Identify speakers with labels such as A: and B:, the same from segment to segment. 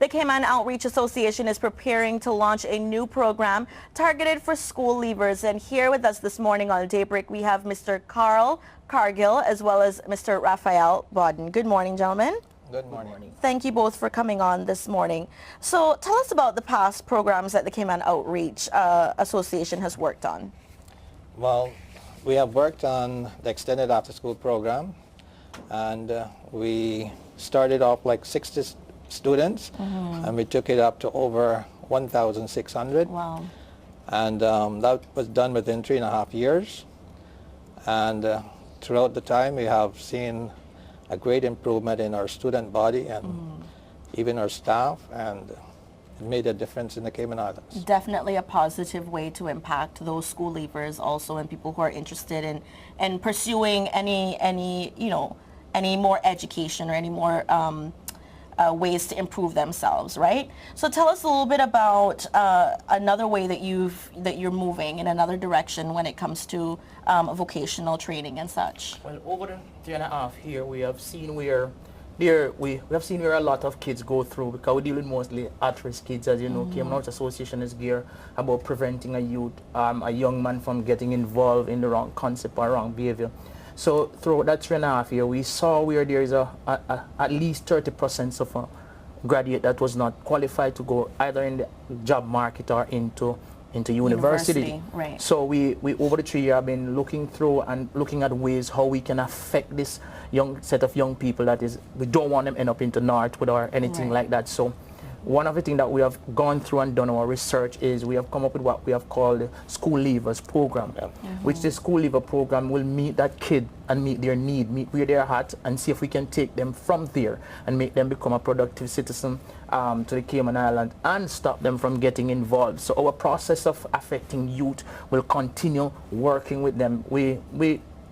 A: The Cayman Outreach Association is preparing to launch a new program targeted for school leavers. And here with us this morning on Daybreak, we have Mr. Carl Cargill as well as Mr. Raphael Bodden. Good morning, gentlemen.
B: Good morning.
A: Thank you both for coming on this morning. So tell us about the past programs that the Cayman Outreach Association has worked on.
B: Well, we have worked on the extended after-school program, and we started off like 60 students, and we took it up to over 1,600.
A: Wow.
B: And that was done within 3.5 years. And throughout the time, we have seen a great improvement in our student body and even our staff, and it made a difference in the Cayman Islands.
A: Definitely a positive way to impact those school leavers also, and people who are interested in pursuing any more education or any more ways to improve themselves, right? So tell us a little bit about another way that you're moving in another direction when it comes to vocational training and such.
C: Well, over the 3.5 years, we have seen where a lot of kids go through, because we deal with mostly at-risk kids. As you know, Cayman Outreach Association is geared about preventing a young man from getting involved in the wrong concept or wrong behavior. So throughout that 3.5 years, we saw where there is at least 30% of a graduate that was not qualified to go either in the job market or into university.
A: Right.
C: So we over the 3 years have been looking through and looking at ways how we can affect this young set of young people that is, we don't want them end up into Northwood or anything like that. So one of the things that we have gone through and done our research is we have come up with what we have called the School Leavers Program, which the School Leaver Program will meet that kid and meet their need, meet where they're at, and see if we can take them from there and make them become a productive citizen to the Cayman Island and stop them from getting involved. So our process of affecting youth will continue working with them.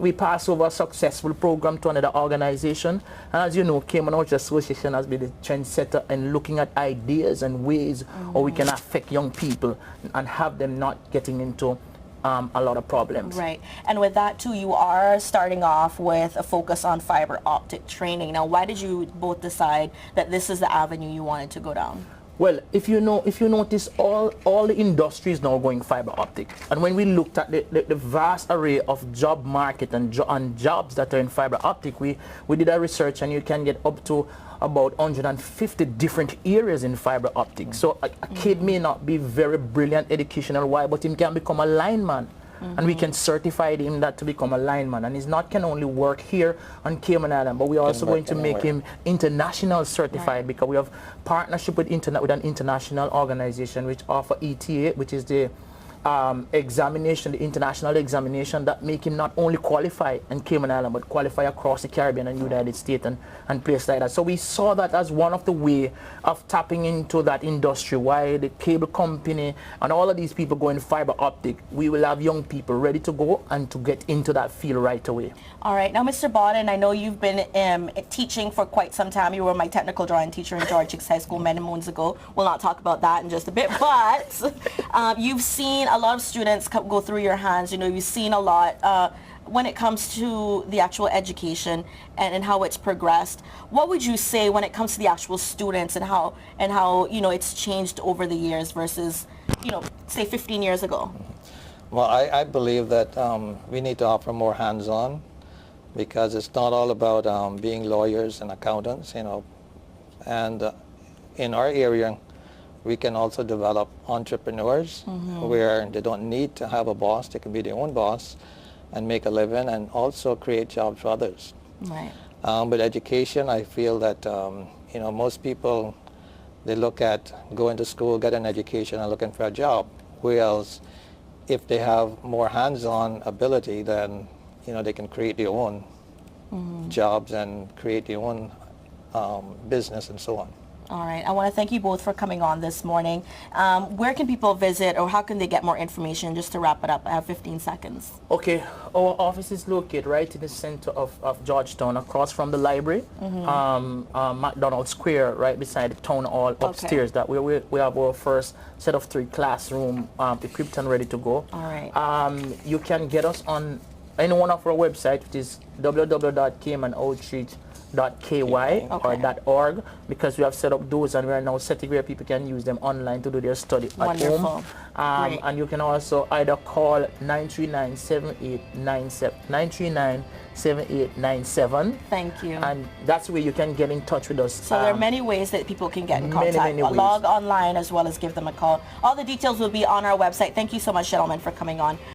C: We pass over a successful program to another organization. And as you know, Cayman Outreach Association has been the trendsetter in looking at ideas and ways how we can affect young people and have them not getting into a lot of problems.
A: Right. And with that too, you are starting off with a focus on fiber optic training. Now, why did you both decide that this is the avenue you wanted to go down?
C: Well, if you notice, all the industry is now going fiber optic. And when we looked at the vast array of job market and jobs that are in fiber optic, we did a research, and you can get up to about 150 different areas in fiber optic. So a kid may not be very brilliant educational-wise, but he can become a lineman. And we can certify him that to become a lineman, and he's not can only work here on Cayman Island, but we're also going to make him international certified, because we have partnership with an international organization which offer ETA, which is the examination, the international examination that make him not only qualify in Cayman Island, but qualify across the Caribbean and United States and places like that. So we saw that as one of the way of tapping into that industry. Why the cable company and all of these people going fiber optic, we will have young people ready to go and to get into that field right away.
A: All right. Now, Mr. Bodden, I know you've been teaching for quite some time. You were my technical drawing teacher in George Hicks High School many moons ago. We'll not talk about that in just a bit, but you've seen a lot of students go through your hands. You know, you've seen a lot when it comes to the actual education and how it's progressed. What would you say when it comes to the actual students and how it's changed over the years versus, say 15 years ago?
B: Well, I believe that we need to offer more hands-on, because it's not all about being lawyers and accountants, and in our area we can also develop entrepreneurs where they don't need to have a boss. They can be their own boss and make a living and also create jobs for others.
A: Right.
B: With education, I feel that most people, they look at going to school, get an education, and looking for a job. Whereas if they have more hands-on ability, then they can create their own jobs and create their own business and so on.
A: All right. I want to thank you both for coming on this morning. Where can people visit, or how can they get more information? Just to wrap it up, I have 15 seconds.
C: Okay. Our office is located right in the center of Georgetown, across from the library, McDonald Square, right beside the town hall upstairs. That we have our first set of 3 classroom equipped and ready to go.
A: All right.
C: You can get us on any one of our websites, which is www.caymanoutreach.com. or .org, because we have set up those and we are now setting where people can use them online to do their study at
A: Wonderful.
C: home.
A: Great.
C: And you can also either call 939-7897.
A: Thank you.
C: And that's where you can get in touch with us.
A: So there are many ways that people can get in
C: Many,
A: contact.
C: many ways.
A: Log online as well as give them a call. All the details will be on our website. Thank you so much, gentlemen, for coming on.